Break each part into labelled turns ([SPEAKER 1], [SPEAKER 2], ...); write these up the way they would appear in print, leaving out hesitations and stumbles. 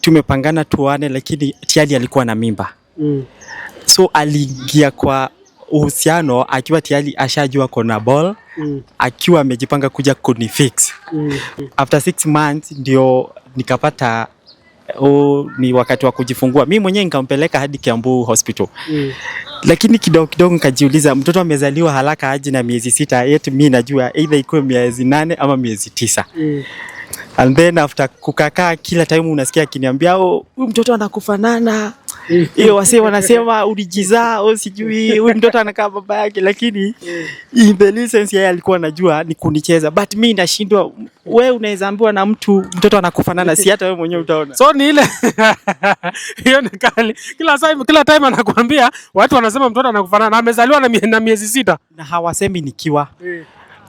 [SPEAKER 1] tumepangana tuane, lakini tayari alikuwa na mimba. So aliingia kwa uhusiano akiwa tayari ashajua kona ball, akiwa amejipanga kuja kunifix. After 6 months ndio nikapata ni wakati wa kujifungua. Mimi mwenyewe nikampeleka hadi Kiambu Hospital. Lakini kidogo nikajiuliza, mtoto amezaliwa haraka aje na miezi 6, yet mimi najua either ikuwe miezi 8 ama miezi 9. And then after kukakaa, kila time unasikia akiniambia huyu mtoto anakufanana. Hiyo wase wanasema ulijizaa au sijui huyu mtoto anakaa baba yake, lakini in the license yeye alikuwa anajua ni kunicheza, but mimi nashindwa. Wewe unaweza ambiwa na mtoto anakufanana, si hata wewe mwenyewe utaona.
[SPEAKER 2] So ni ile hiyo ni kali. Kila time anakuambia watu wanasema mtoto anakufanana na amezaliwa na miezi 6
[SPEAKER 1] na hawasemi nikiwa.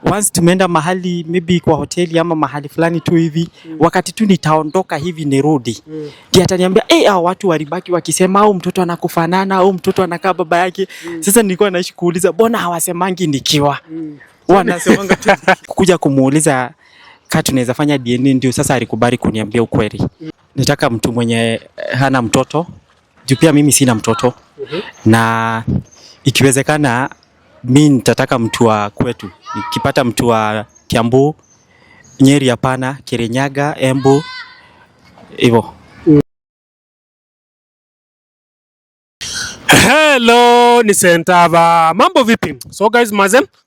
[SPEAKER 1] Once tumeenda mahali maybe kwa hoteli ama mahali fulani tu hivi, wakati tu nitaondoka hivi nirudi, ndiye ataniambia hao watu walibaki wakisema au mtoto anakufanana au mtoto anakaa baba yake. Sasa nilikuwa naishi kuuliza, mbona hawasemangi nikiwa? Wanasemanga tu. Kuja kumuuliza kama tunaweza fanya DNA, ndio sasa alikubali kuniambia ukweli. Nataka mtu mwenye hana mtoto, juu pia mimi sina mtoto. Na ikiwezekana mimi nitataka mtu wa kwetu. Nikipata mtu wa Kiambu, Nyeri hapana, Kirinyaga, Embu, hivyo.
[SPEAKER 2] Hello, ni Sentava. Mambo vipi? So guys,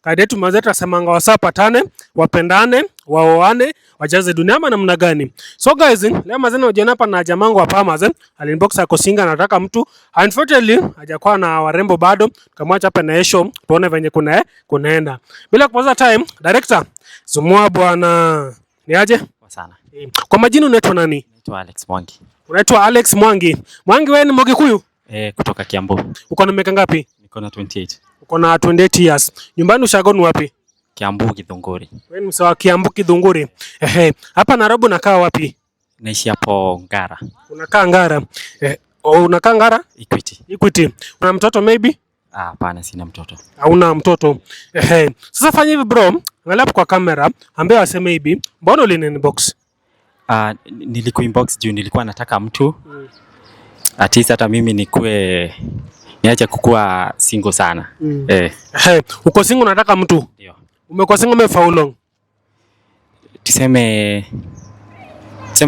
[SPEAKER 2] kadetu tasemanga wasapatane, wapendane, waoane, wajaze dunia ama namna gani? So guys, leo najiona hapa na jamangu hapa alinbox ako singa, nataka mtu. Unfortunately, hajakuwa na warembo bado. Tukamwacha hapa na show, tuone venye kunaenda. Bila kupoteza time, director, zumua bwana. Ni aje?
[SPEAKER 1] Kwa sana.
[SPEAKER 2] Kwa majina unaitwa nani?
[SPEAKER 1] Naitwa Alex Mwangi.
[SPEAKER 2] Unaitwa Alex Mwangi. Mwangi, wewe ni Mgikuyu?
[SPEAKER 1] Kutoka Kiambu.
[SPEAKER 2] Uko na miaka ngapi?
[SPEAKER 1] Niko na 28.
[SPEAKER 2] Uko na 28 years. Nyumbani ushago ni wapi?
[SPEAKER 1] Kiambu Githunguri.
[SPEAKER 2] Wewe ni msawa Kiambu Githunguri. Hapa Nairobi unakaa wapi?
[SPEAKER 1] Naishi hapo Ngara.
[SPEAKER 2] Unakaa Ngara. Unakaa Ngara? Equity. Una mtoto maybe?
[SPEAKER 1] Hapana, sina mtoto.
[SPEAKER 2] Hauna mtoto. Sasa fanya hivi bro, angalia hapo kwa kamera, ambie waseme hivi, mbona ulinbox?
[SPEAKER 1] Nilikuinbox juu nilikuwa nataka mtu. At least hata mimi niache kukua single sana.
[SPEAKER 2] Uko single unataka mtu?
[SPEAKER 1] Ndio.
[SPEAKER 2] Umekuwa single umefaulu long?
[SPEAKER 1] Tuseme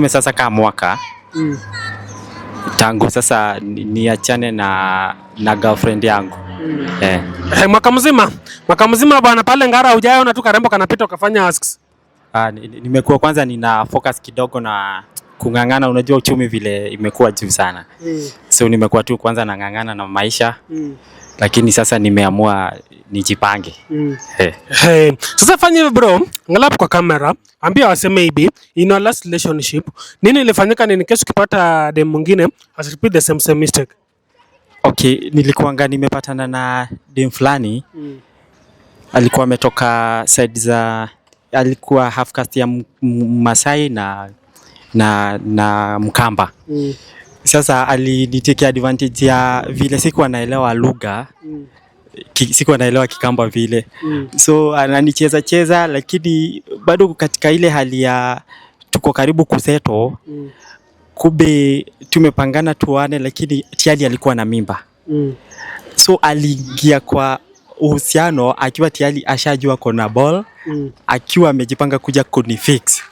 [SPEAKER 1] sasa kama mwaka. Tangu sasa niachane na girlfriend yangu.
[SPEAKER 2] Mwaka mzima bwana, pale Ngara hujaona tu karembo kanapita ukafanya asks?
[SPEAKER 1] Nimekuwa kwanza nina focus kidogo na kungangana, unajua uchumi vile imekuwa juu sana. So nimekuwa tu kwanza nangangana na maisha. Lakini sasa nimeamua nijipange.
[SPEAKER 2] Sasa fanya hivi bro, angalia kwa kamera, ambia waseme hivi, in your last relationship, nini ilifanyika nini kesho ukipata dem mwingine as repeat the same mistake?
[SPEAKER 1] Okay, nilikuanga nimepatana na dem fulani. Alikuwa ametoka side za, alikuwa half caste ya Masai na Mkamba. Sasa alinitake advantage ya vile sikuwa naelewa lugha. Sikuwa naelewa Kikamba vile. So ananicheza, lakini bado katika ile hali ya tuko karibu kuseto. Kumbe tumepangana tuane, lakini tayari alikuwa na mimba. So aliingia kwa uhusiano akiwa tayari ashajua kona ball, akiwa amejipanga kuja kunifix.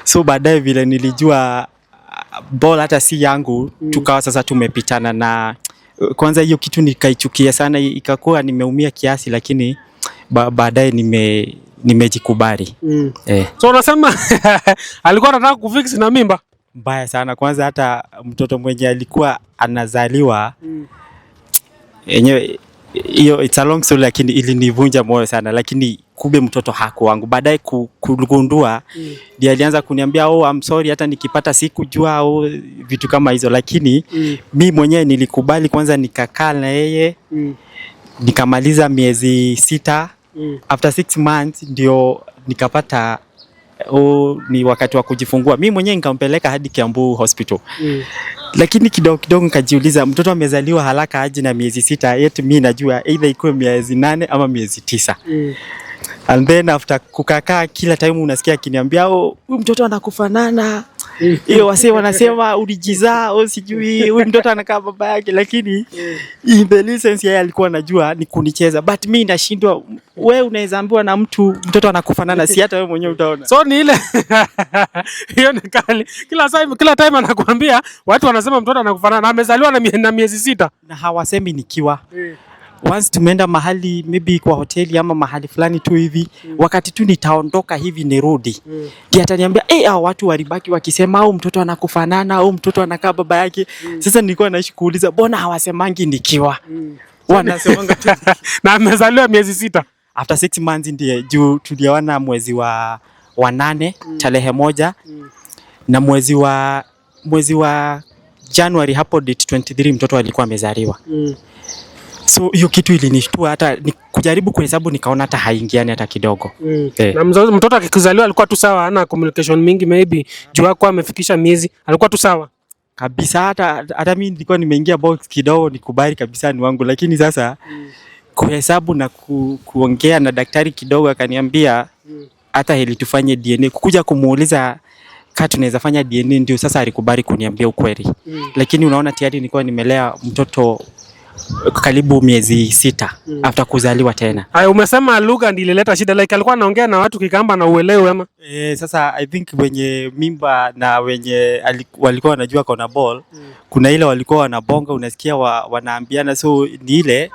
[SPEAKER 1] So baadaye vile nilijua ball hata si yangu, tukawa sasa tumepitana, na kwanza hiyo kitu nikaichukia sana, ikakuwa nimeumia kiasi, lakini baadaye nimejikubali.
[SPEAKER 2] So unasema alikuwa anataka kufix na mimba?
[SPEAKER 1] Mbaya sana. Kwanza hata mtoto mwenye alikuwa anazaliwa yenyewe, hiyo it's a long story, lakini ilinivunja moyo sana, lakini kumbe mtoto haku wangu. Baadaye kugundua ndiye alianza kuniambia I'm sorry, hata nikipata sikujua au vitu kama hizo, lakini mimi mwenyewe nilikubali kwanza, nikakaa na yeye nikamaliza miezi 6. After 6 months ndio nikapata ni wakati wa kujifungua. Mimi mwenyewe nikampeleka hadi Kiambu Hospital. Lakini kidogo nikajiuliza, mtoto amezaliwa haraka aje na miezi 6, yet mimi najua either ikuwe miezi 8 ama miezi 9. And then after kukakaa kila time unasikia akiniambia huyu mtoto anakufanana. Hiyo wasee wanasema ulijizaa au sijui huyu mtoto anakaa baba yake, lakini in the license yeye alikuwa anajua ni kunicheza, but mimi nashindwa. Wewe unaweza ambiwa na mtoto anakufanana, si hata wewe mwenyewe utaona.
[SPEAKER 2] So ni ile hiyo ni kali. Kila time anakuambia watu wanasema mtoto anakufanana, amezaliwa na miezi 6
[SPEAKER 1] na hawasemi nikiwa. Once tumeenda mahali maybe kwa hoteli ama mahali fulani tu hivi, wakati tu nitaondoka hivi nirudi, ndiye ataniambia hao watu walibaki wakisema au mtoto anakufanana au mtoto anakaa baba yake. Sasa nilikuwa naishi kuuliza mbona hawasemangi nikiwa? Wanasemanga tu
[SPEAKER 2] na amezaliwa miezi 6.
[SPEAKER 1] After 6 months ndiye juu tuliona mwezi wa 8 tarehe 1 na mwezi wa January hapo date 23 mtoto alikuwa amezaliwa. So hiyo kitu ilinishtua, hata kujaribu kuhesabu nikaona hata haingiani hata kidogo.
[SPEAKER 2] Na mtoto akikuzaliwa alikuwa tu sawa, hana communication mingi maybe juu yako amefikisha miezi, alikuwa tu sawa
[SPEAKER 1] kabisa. Hata mimi nilikuwa nimeingia box kidogo nikubali kabisa ni wangu, lakini sasa kuhesabu na kuongea na daktari kidogo akaniambia hata heli tufanye DNA. Kukuja kumuuliza kama tunaweza fanya DNA ndio sasa alikubali kuniambia ukweli. Lakini unaona tayari nilikuwa nimelea mtoto karibu miezi 6 after kuzaliwa tena.
[SPEAKER 2] Umesema lugha ndio ilileta shida, like alikuwa anaongea na watu Kikamba na uelewe ama?
[SPEAKER 1] Sasa I think wenye mimba na wenye walikuwa wanajua kona ball, kuna ile walikuwa wanabonga, unasikia wanaambiana, so ni ile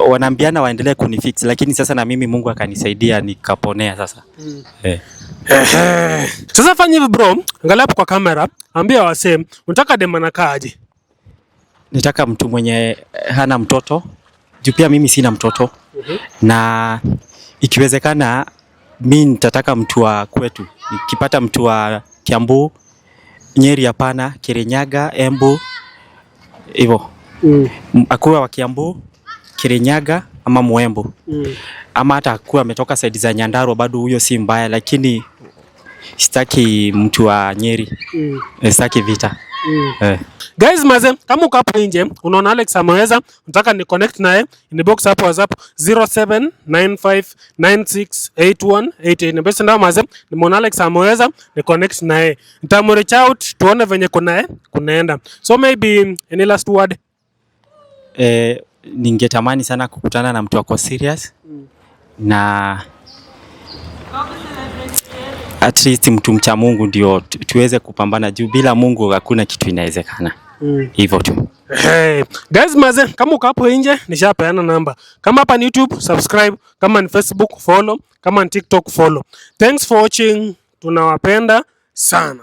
[SPEAKER 1] wanaambiana waendelee kunifix, lakini sasa na mimi Mungu akanisaidia nikaponea sasa.
[SPEAKER 2] Sasa fanya hivi bro, angalia hapo kwa kamera, ambia wasee unataka dem anakaaje?
[SPEAKER 1] Nitaka mtu mwenye hana mtoto, juu pia mimi sina mtoto. Na ikiwezekana mimi nitataka mtu wa kwetu. Nikipata mtu wa Kiambu, Nyeri hapana, Kirinyaga, Embu, hivyo. Akuwa wa Kiambu, Kirinyaga ama Muembu. Ama hata akuwa ametoka side za Nyandarua bado huyo si mbaya, lakini sitaki mtu wa Nyeri. Sitaki vita.
[SPEAKER 2] Guys maze, kama uko hapo nje unaona Alex ameweza, unataka ni connect naye, inbox hapo WhatsApp 0795968188. Nibesi ndio maze, nimeona Alex ameweza, ni connect naye. Nitamreach out tuone venye kunaenda. So maybe any last word?
[SPEAKER 1] Ningetamani sana kukutana na mtu wako serious na at least mtu mcha Mungu ndio tuweze kupambana, juu bila Mungu hakuna kitu inawezekana. Hivyo tu.
[SPEAKER 2] Guys maze, kama uko hapo nje nishapeana namba. Kama hapa ni YouTube subscribe, kama ni Facebook follow, kama ni TikTok follow. Thanks for watching. Tunawapenda sana.